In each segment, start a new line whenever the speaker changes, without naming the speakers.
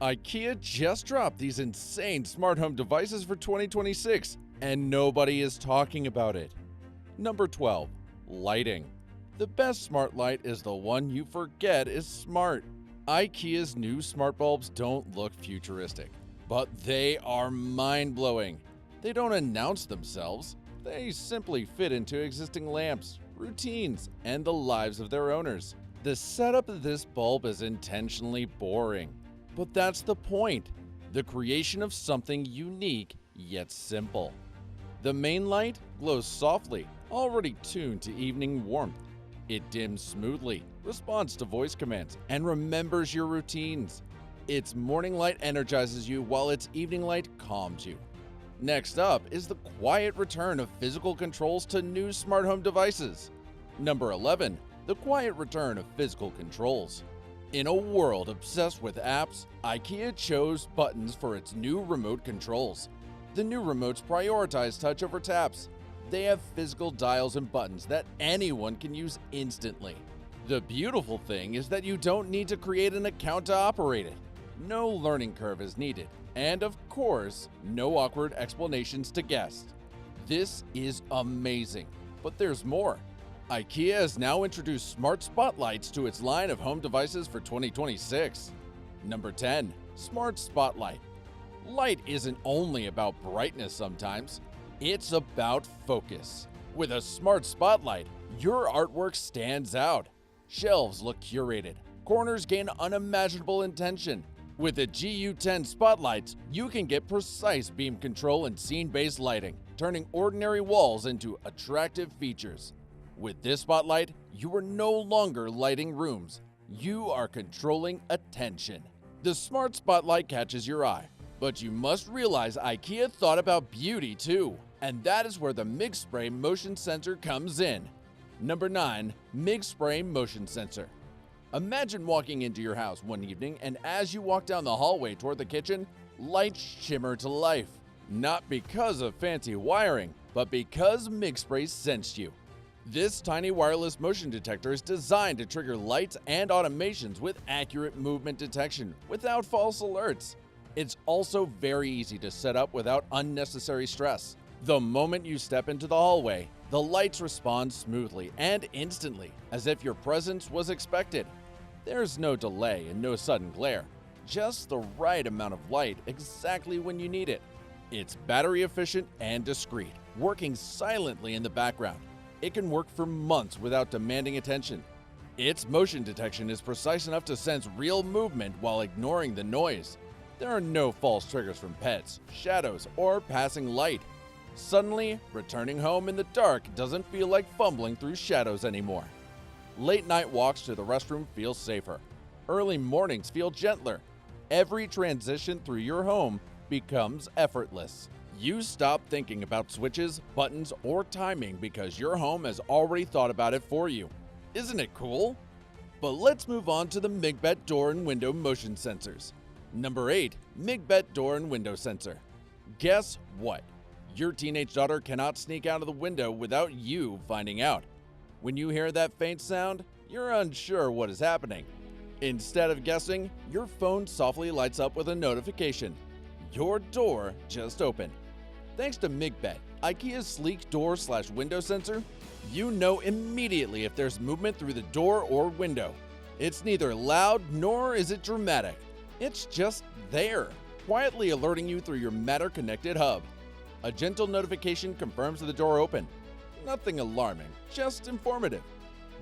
IKEA just dropped these insane smart home devices for 2026, and nobody is talking about it. Number 12. Lighting. The best smart light is the one you forget is smart. IKEA's new smart bulbs don't look futuristic, but they are mind-blowing. They don't announce themselves. They simply fit into existing lamps, routines, and the lives of their owners. The setup of this bulb is intentionally boring, but that's the point. The creation of something unique yet simple. The main light glows softly, already tuned to evening warmth. It dims smoothly, responds to voice commands, and remembers your routines. Its morning light energizes you while its evening light calms you. Next up is the quiet return of physical controls to new smart home devices. Number 11. The quiet return of physical controls. In a world obsessed with apps, IKEA chose buttons for its new remote controls. The new remotes prioritize touch over taps. They have physical dials and buttons that anyone can use instantly. The beautiful thing is that you don't need to create an account to operate it. No learning curve is needed, and of course, no awkward explanations to guests. This is amazing, but there's more. IKEA has now introduced smart spotlights to its line of home devices for 2026. Number 10. Smart Spotlight. Light isn't only about brightness sometimes, it's about focus. With a smart spotlight, your artwork stands out. Shelves look curated, corners gain unimaginable intention. With the GU10 spotlights, you can get precise beam control and scene-based lighting, turning ordinary walls into attractive features. With this spotlight, you are no longer lighting rooms. You are controlling attention. The smart spotlight catches your eye, but you must realize IKEA thought about beauty too, and that is where the MIG Spray motion sensor comes in. Number 9. MIG Spray motion sensor. Imagine walking into your house one evening, and as you walk down the hallway toward the kitchen, lights shimmer to life. Not because of fancy wiring, but because MIG Spray sensed you. This tiny wireless motion detector is designed to trigger lights and automations with accurate movement detection without false alerts. It's also very easy to set up without unnecessary stress. The moment you step into the hallway, the lights respond smoothly and instantly, as if your presence was expected. There's no delay and no sudden glare, just the right amount of light exactly when you need it. It's battery efficient and discreet, working silently in the background. It can work for months without demanding attention. Its motion detection is precise enough to sense real movement while ignoring the noise. There are no false triggers from pets, shadows, or passing light. Suddenly, returning home in the dark doesn't feel like fumbling through shadows anymore. Late night walks to the restroom feel safer. Early mornings feel gentler. Every transition through your home becomes effortless. You stop thinking about switches, buttons, or timing because your home has already thought about it for you. Isn't it cool? But let's move on to the MIGBET door and window motion sensors. Number 8. MIGBET door and window sensor. Guess what? Your teenage daughter cannot sneak out of the window without you finding out. When you hear that faint sound, you're unsure what is happening. Instead of guessing, your phone softly lights up with a notification. Your door just opened. Thanks to MIGBET, IKEA's sleek door/window sensor, you know immediately if there's movement through the door or window. It's neither loud nor is it dramatic. It's just there, quietly alerting you through your Matter-connected hub. A gentle notification confirms the door open. Nothing alarming, just informative.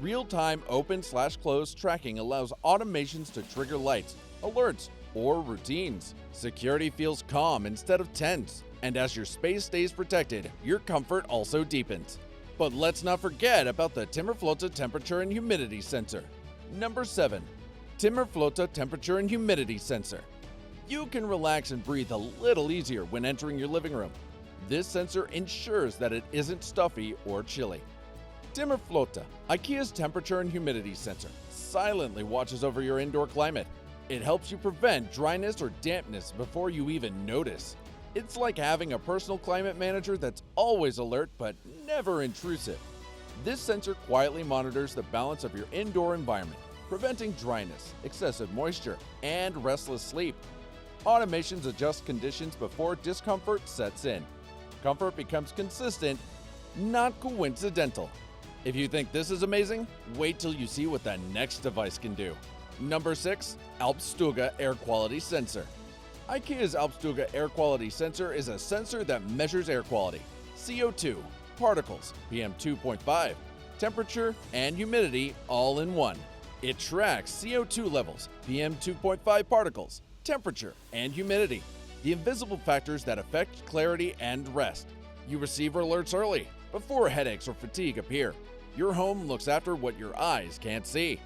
Real-time open/close tracking allows automations to trigger lights, alerts, or routines. Security feels calm instead of tense, and as your space stays protected, your comfort also deepens. But let's not forget about the Timmerflotte temperature and humidity sensor. Number 7. Timmerflotte temperature and humidity sensor. You can relax and breathe a little easier when entering your living room. This sensor ensures that it isn't stuffy or chilly. Timmerflotte, IKEA's temperature and humidity sensor, silently watches over your indoor climate. It helps you prevent dryness or dampness before you even notice. It's like having a personal climate manager that's always alert but never intrusive. This sensor quietly monitors the balance of your indoor environment, preventing dryness, excessive moisture, and restless sleep. Automations adjust conditions before discomfort sets in. Comfort becomes consistent, not coincidental. If you think this is amazing, wait till you see what the next device can do. Number 6. Alpstuga Air Quality Sensor. IKEA's Alpstuga Air Quality Sensor is a sensor that measures air quality, CO2, particles, PM2.5, temperature, and humidity all in one. It tracks CO2 levels, PM2.5 particles, temperature, and humidity, the invisible factors that affect clarity and rest. You receive alerts early, before headaches or fatigue appear. Your home looks after what your eyes can't see.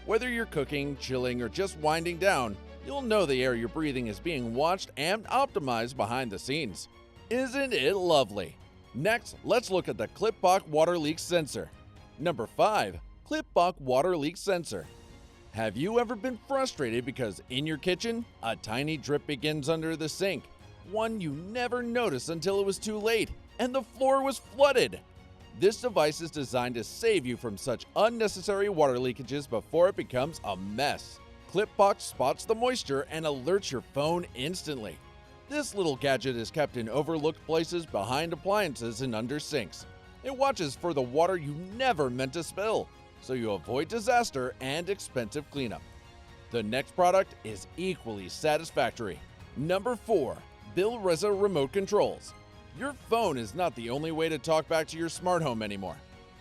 Whether you're cooking, chilling, or just winding down, you'll know the air you're breathing is being watched and optimized behind the scenes. Isn't it lovely? Next, let's look at the Clipbox Water Leak Sensor. Number 5. Clipbox Water Leak Sensor. Have you ever been frustrated because in your kitchen, a tiny drip begins under the sink? One you never noticed until it was too late, and the floor was flooded. This device is designed to save you from such unnecessary water leakages before it becomes a mess. Clipbox spots the moisture and alerts your phone instantly. This little gadget is kept in overlooked places behind appliances and under sinks. It watches for the water you never meant to spill, so you avoid disaster and expensive cleanup. The next product is equally satisfactory. Number 4. BillReza Remote Controls. Your phone is not the only way to talk back to your smart home anymore.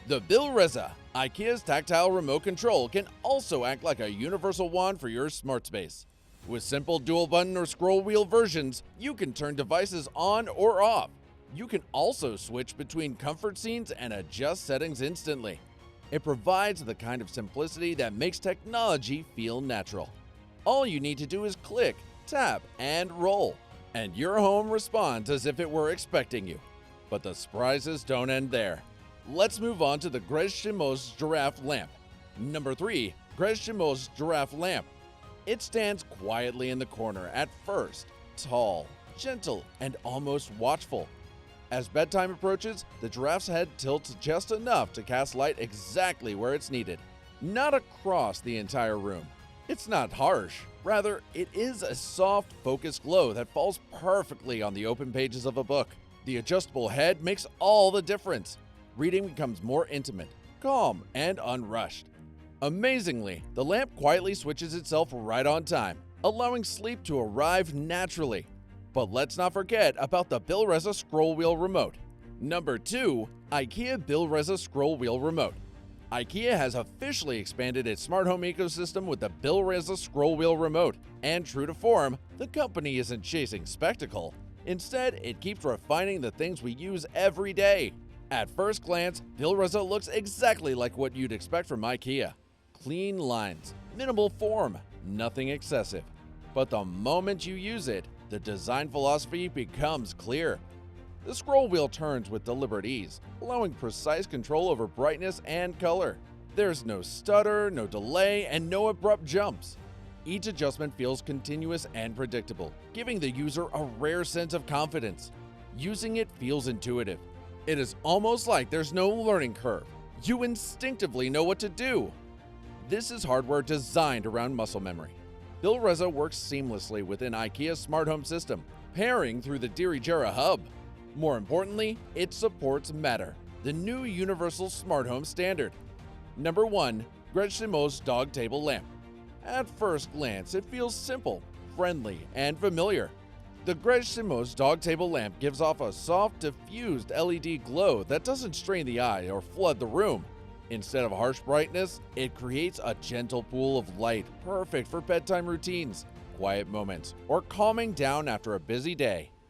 The BillReza, IKEA's tactile remote control, can also act like a universal wand for your smart space. With simple dual button or scroll wheel versions, you can turn devices on or off. You can also switch between comfort scenes and adjust settings instantly. It provides the kind of simplicity that makes technology feel natural. All you need to do is click, tap, and roll, and your home responds as if it were expecting you. But the surprises don't end there. Let's move on to the Greshimos Giraffe Lamp. Number 3. Greshimos Giraffe Lamp. It stands quietly in the corner at first, tall, gentle, and almost watchful. As bedtime approaches, the giraffe's head tilts just enough to cast light exactly where it's needed, not across the entire room. It's not harsh. Rather, it is a soft, focused glow that falls perfectly on the open pages of a book. The adjustable head makes all the difference. Reading becomes more intimate, calm, and unrushed. Amazingly, the lamp quietly switches itself right on time, allowing sleep to arrive naturally. But let's not forget about the BillReza Scroll Wheel Remote. Number 2. IKEA BillReza Scroll Wheel Remote. IKEA has officially expanded its smart home ecosystem with the BillReza Scroll Wheel Remote, and true to form, the company isn't chasing spectacle. Instead, it keeps refining the things we use every day. At first glance, BillReza looks exactly like what you'd expect from IKEA. Clean lines, minimal form, nothing excessive. But the moment you use it, the design philosophy becomes clear. The scroll wheel turns with deliberate ease, allowing precise control over brightness and color. There's no stutter, no delay, and no abrupt jumps. Each adjustment feels continuous and predictable, giving the user a rare sense of confidence. Using it feels intuitive. It is almost like there's no learning curve. You instinctively know what to do. This is hardware designed around muscle memory. BillReza works seamlessly within IKEA's smart home system, pairing through the Dirigera hub. More importantly, it supports Matter, the new universal smart home standard. Number 1. Greshimos Dog Table Lamp. At first glance, it feels simple, friendly, and familiar. The Greshimos Dog Table Lamp gives off a soft, diffused LED glow that doesn't strain the eye or flood the room. Instead of harsh brightness, it creates a gentle pool of light, perfect for bedtime routines, quiet moments, or calming down after a busy day.